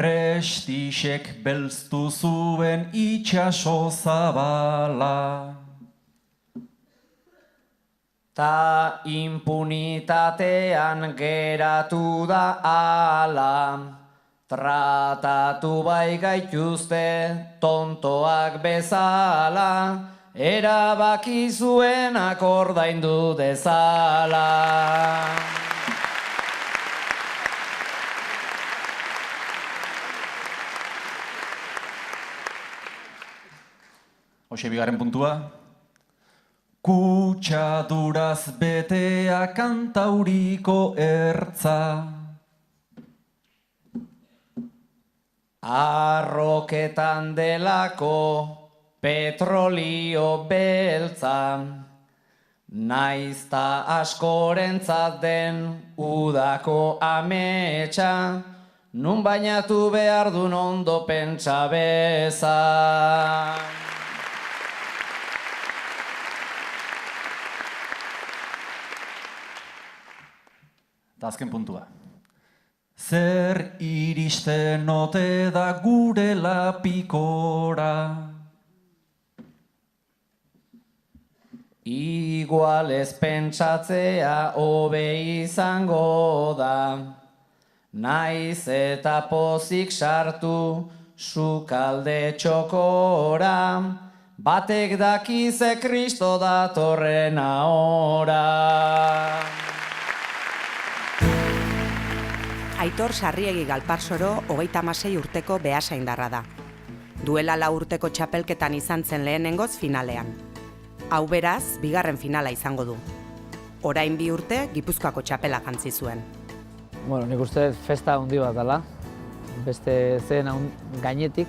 Prestixek belztu zuen itxaso zabala. Ta impunitatean geratu da ala, tratatu bai gaituzte tontoak bezala, erabaki zuenak ordaindu dezala. Hoxe bigarren puntua. Kutsaduraz betea kantauriko ertza. Arroketan delako petrolio beltza, naizta askorentzat den udako ametsa, nun bainatu behar dun ondo pentsa bezan. Eta azken puntua. Zer iristen ote da gure lapikora? Igual ez pentsatzea hobe izango da, naiz eta pozik sartu sukalde txokora, batek dakize Kristo datorren ahora. Aitor Sarriegi Galparsoro 36 urteko behasaindarra da. Duela 4 urteko txapelketan izan zen lehenengoz finalean. Hau beraz, bigarren finala izango du. Orain 2 urte Gipuzkoako txapela jantzi zuen. Bueno, nik uste festa handi bat dela. Beste zen gainetik.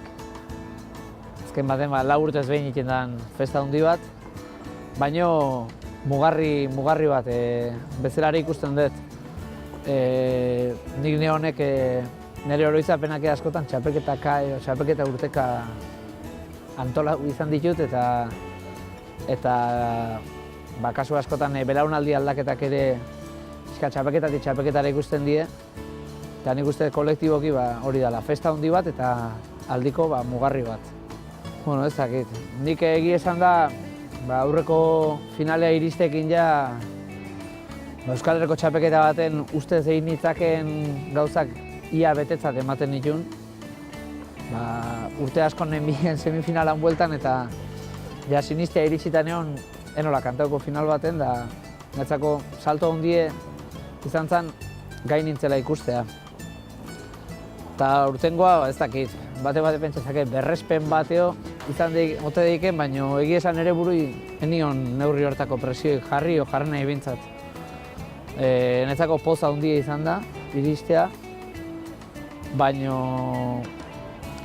Azken baten 4 urtez behin egiten den festa handi bat. Baino mugarri bat bezalare ikusten dut. Nik honek nire oroitzapenak askotan txapelketa urteka antola izan ditut eta kasu askotan belaunaldi aldaketak ere txapelketatik txapelketara ikusten die eta nik uste kolektiboki hori dela, festa handi bat eta aldiko mugarri bat. Bueno, ez dakit, nik egi esan da aurreko finalea iristekin ja Euskal Herriko txapelketa baten ustez egin nitzaken gauzak ia betetzat ematen nituen. Urte asko nenbien semifinalan bueltan eta ja sinistea iritsitan egon enola kantauko final baten da netzako salto handie izan zen gai nintzela ikustea. Eta urtengoa ez dakit, bate pentsatzake berrespen bateo izan ote deiken, baina egia esan ere burui enion neurri hortako presioik jarri nahi bintzat. Netzako poza handia izan da, iristea, baino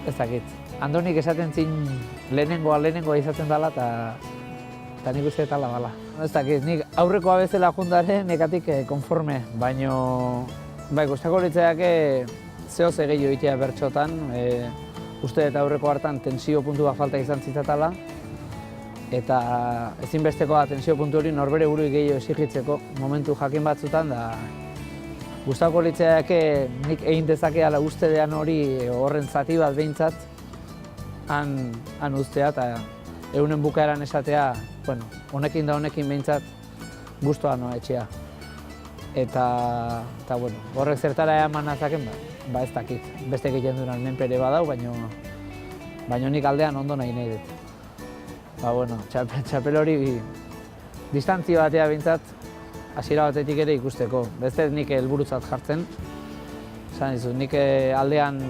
ez dakit. Andonik esaten zin lehenengoa izaten dela eta nik uste tala bala. Ez dakit, nik aurrekoa bezala jundare nekatik konforme, baino gustako litzaiake zehoz gehiago egitea bertxotan, uste eta aurreko hartan tensio puntu bat falta izan zitzatala, eta ezinbestekoa tensio puntu hori norbere burui gehiago exigitzeko momentu jakin batzutan da gustako litzaiake nik egin dezakeala ustedean hori horren zati bat behintzat han uztea eta egunen bukaeran esatea, bueno, honekin behintzat gustoa noa etxea. Eta bueno, horrek zertara eman nazaken, ez dakit. Beste egiten duran menpere badau, baino nik aldean ondo nahi dut. Bueno, txapel hori distantzio batea behintzat hasiera batetik ere ikusteko. Beste nik helburutzat jartzen. Esan dizut, nik aldean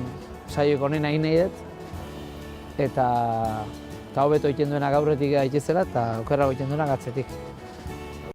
saioik honen nahi dut. Eta hobeto egiten duena gaurretik gaitezela eta okerrago egiten duena gatzetik.